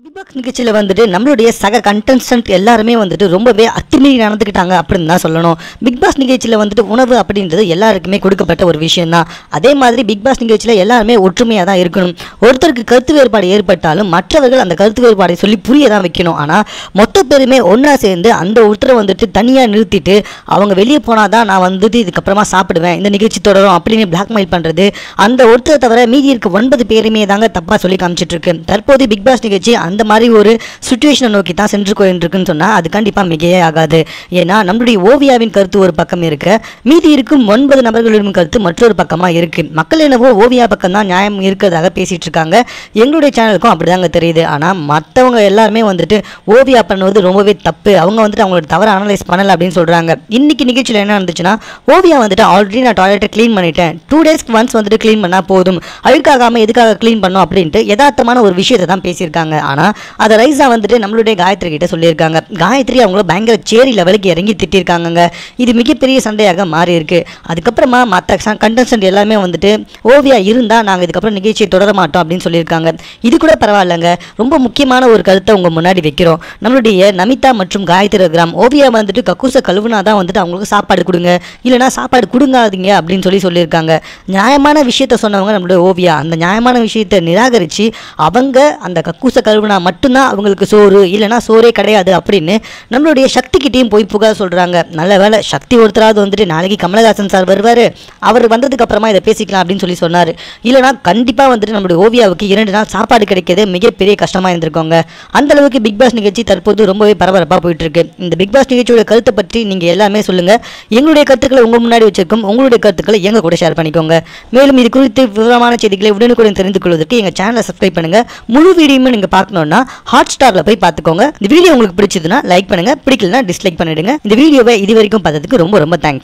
Big pass நிகழ்ச்சியில் வந்துட்டு நம்மளுடைய சக கண்டஸ்டன்ட் எல்லாருமே வந்துட்டு ரொம்பவே அத்துமீறி நடந்துக்கிட்டாங்க அப்படின்னு தான் சொல்லணும். பிக் பாஸ் நிகழ்ச்சியில் வந்துட்டு உணவு அப்படின்றது எல்லாருக்குமே கொடுக்கப்பட்ட ஒரு விஷயம் தான். அதே மாதிரி பிக் பாஸ் நிகழ்ச்சியில் எல்லாருமே ஒற்றுமையாக தான் இருக்கணும். ஒருத்தருக்கு கருத்து வேறுபாடு ஏற்பட்டாலும் மற்றவர்கள் அந்த கருத்து வேறுபாடை சொல்லி புரிய தான் வைக்கணும். ஆனால் மொத்த பேருமே ஒன்றா சேர்ந்து அந்த ஒருத்தரை வந்துட்டு தனியாக நிறுத்திட்டு அவங்க வெளியே போனால் தான் நான் வந்துட்டு இதுக்கப்புறமா சாப்பிடுவேன், இந்த நிகழ்ச்சி தொடரும் அப்படின்னு பிளாக்மெயில் பண்ணுறது, அந்த ஒருத்தரை தவிர மீதி இருக்க 9 பேருமே தாங்க தப்பாக சொல்லி காமிச்சிட்டு இருக்கு. தற்போது பிக் பாஸ் நிகழ்ச்சி அந்த மாதிரி ஒரு சிச்சுவேஷனை நோக்கி தான் சென்று கொண்டிருக்குன்னு சொன்னால் அது கண்டிப்பாக மிகையே ஆகாது. ஏன்னா நம்மளுடைய ஓவியாவின் கருத்து ஒரு பக்கம் இருக்கு, மீதி இருக்கும் 9 நபர்களின் கருத்து மற்றொரு பக்கமாக இருக்கு. மக்கள் என்னவோ ஓவியா பக்கம் தான் நியாயம் இருக்கிறதாக பேசிட்டு இருக்காங்க. எங்களுடைய சேனலுக்கும் அப்படிதாங்க தெரியுது. ஆனால் மற்றவங்க எல்லாருமே வந்துட்டு ஓவியா பண்ணுவது ரொம்பவே தப்பு, அவங்க வந்துட்டு அவங்களோட தவறை அனலைஸ் பண்ணலை அப்படின்னு சொல்றாங்க. இன்னைக்கு நிகழ்ச்சியில் என்ன இருந்துச்சுன்னா, ஓவியா வந்துட்டு ஆல்ரெடி நான் டாய்லெட்டை க்ளீன் பண்ணிட்டேன், 2 டேஸ்க்கு ஒன்ஸ் வந்துட்டு க்ளீன் பண்ணால் போதும், அழுக்காகாம எதுக்காக க்ளீன் பண்ணோம் அப்படின்ட்டு யதார்த்தமான ஒரு விஷயத்தை தான் பேசியிருக்காங்க. ஆனால் அதை ரைஸா வந்துட்டு நம்மளுடைய காயத்ரி கிட்ட சொல்லியிருக்காங்க. காயத்ரி அவங்கள பயங்கர சேரி லெவலுக்கு இறங்கி திட்டிருக்காங்க. இது மிகப்பெரிய சண்டையாக மாறி இருக்கு. அதுக்கப்புறமா மற்ற கண்டஸ்டன்ட் எல்லாமே வந்துட்டு ஓவியா இருந்தா நாங்கள் இதுக்கப்புறம் நிகழ்ச்சியை தொடர மாட்டோம் அப்படின்னு சொல்லியிருக்காங்க. இது கூட பரவாயில்லைங்க, ரொம்ப முக்கியமான ஒரு கருத்தை உங்க முன்னாடி வைக்கிறோம். நம்மளுடைய நமிதா மற்றும் காயத்ரி கிராம் ஓவியா வந்துட்டு கக்கூச கழுவுனா தான் வந்துட்டு அவங்களுக்கு சாப்பாடு கொடுங்க, இல்லைனா சாப்பாடு கொடுங்காதீங்க அப்படின்னு சொல்லியிருக்காங்க. நியாயமான விஷயத்த சொன்னவங்க நம்மளுடைய ஓவியா அந்த நியாயமான விஷயத்தை நிராகரித்து அவங்க அந்த கக்கூச கழுவுனா மட்டும்தான் அவங்களுக்கு சோறு, இல்லைனா சோறே கிடையாது அப்படின்னு நம்மளுடைய சக்தி கிட்டையும் போய் புகார் சொல்றாங்க. நல்ல வேலை சக்தி ஒருத்தராவது வந்துட்டு நாளைக்கு கமலஹாசன் சார் வருவார், அவர் வந்ததுக்கு அப்புறமா இதை பேசிக்கலாம் அப்படின்னு சொன்னார். இல்லைனா கண்டிப்பாக வந்துட்டு நம்மளுடைய ஓவியாவுக்கு 2 நாள் சாப்பாடு கிடைக்கிறது மிகப்பெரிய கஷ்டமாக இருந்திருக்கோங்க. அந்த அளவுக்கு பிக் பாஸ் நிகழ்ச்சி தற்போது ரொம்பவே பரபரப்பாக போயிட்டு இருக்கு. இந்த பிக் பாஸ் நிகழ்ச்சியோட கருத்தை பற்றி நீங்கள் எல்லாமே சொல்லுங்க. எங்களுடைய கருத்துக்களை உங்கள் முன்னாடி வச்சிருக்கோம், உங்களுடைய கருத்துக்களை எங்க கூட ஷேர் பண்ணிக்கோங்க. மேலும் இது குறித்து விவரமான செய்திகளை உடனுக்குடன் தெரிந்து கொள்வதற்கு எங்கள் சேனலை சப்ஸ்கிரைப் பண்ணுங்க. முழு வீடியோமே நீங்கள் பார்க்கணும்னா ஹாட்ஸ்டார்ல போய் பார்த்துக்கோங்க. இந்த வீடியோ உங்களுக்கு பிடிச்சதுன்னா லைக் பண்ணுங்க, பிடிக்கலனா டிஸ்லைக் பண்ணிடுங்க. இந்த வீடியோவை இது வரைக்கும் பார்த்ததுக்கு ரொம்ப ரொம்ப தேங்க்ஸ்.